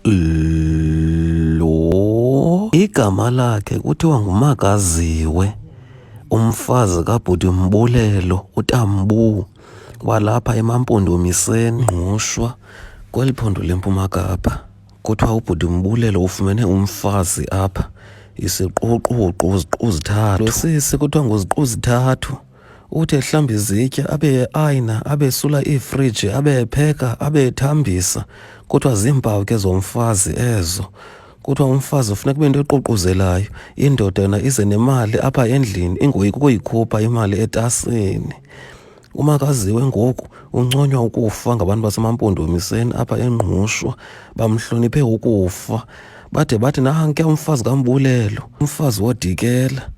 Lo igama lakhe kuthiwa nguMakaziwe, umfazi kaBhuti Mbulelo uTambu walapha eMampondomiseni Ngqushwa kweli phondo leMpuma Kapa. Kuthiwa uBhuti Mbulelo ufumene umfazi apha isiquququ ziqu-3. Lo sisi kuthiwa nguziqu-3 uthi ehlamba izitya abe e-ayina abe esula iifriji abe epheka abe ethambisa. Kuthiwa ziimpawu ke zomfazi ezo. Kuthiwa umfazi ufuneka ube into eququzelayo, indoda yona ize nemali apha endlini ingoyiki ukuyikhupha imali etasini. uMakaziwe ngoku unconywa ukufa ngabantu baseMampondomiseni apha eNgqushwa, bamhloniphe ukufa. Bade bathi nanke umfazi kaMbulelo, umfazi wodikela.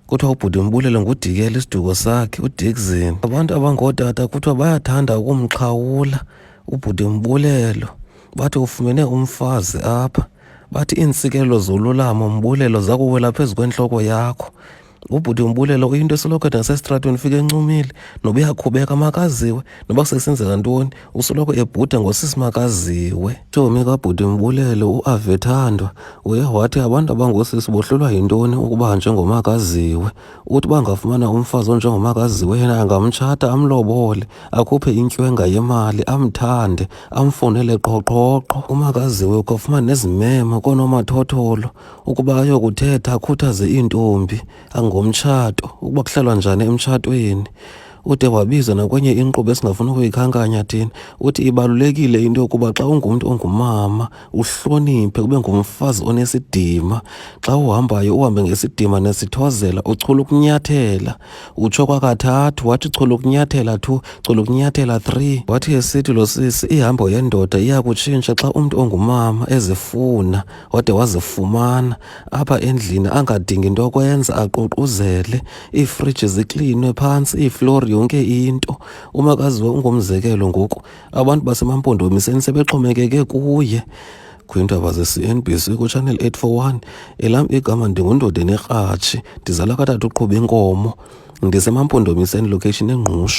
Kuthiwa uBhuti Mbulelo ngudikela isiduko sakhe, uDixon. Abantu abangootata kuthiwa bayathanda ukumxhawula uBhuti Mbulelo. Bathi ufumene umfazi apha. Bathi iintsikelelo zolulamo Mbulelo zakuwela phezu kwentloko yakho. uBhuti Mbulelo uyinto esoloko nasestratweni ufike encumile, noba uyakhubeka Makaziwe, noba kusesenzeka ntoni usoloko ebhuda ngosisi Makaziwe. Utshomi kaBhuti Mbulelo uAvethandwa uye wathi abantu abangoosisi bohlulwa yintoni ukuba njengoMakaziwe. Uthi bangafumana umfazi onjengoMakaziwe yena angamtshata amlobole, akhuphe intywenga yemali, amthande, amfundele qoqoqo. uMakaziwe ukafumana nezimemo koonomathotholo ukuba ayokuthetha akhuthaze iintombi ngomtshato, ukuba kuhlalwa njani emtshatweni. Ude wabiza nakwenye inkqubo esingafuni ukuyikhankanya thina. Uthi ibalulekile into yokuba xa ungumntu ongumama uhloniphe, ube ngumfazi onesidima. Xa uhambayo uhambe ngesidima nesithozela, uchule ukunyathela. Utsho kwakathathu, wathi chule ukunyathela 2, chule ukunyathela 3. Wathi esithi lo sisi ihambo yendoda iya kutshintsha xa umntu ongumama ezifuna, wade wazifumana apha endlini, angadingi into yokwenza, aququzele, iifriji ziklinwe phantsi, iiflori, yonke into. uMakaziwe ungumzekelo ngoku. Abantu baseMampondomiseni sebexhomekeke kuye. Kwiindaba ze-CNBC kuChannel 841. Elam igama ndinguNdodeni Kratshi, ndizala katata uqhuba inkomo. NdiseMampondomiseni location eNgqushwa.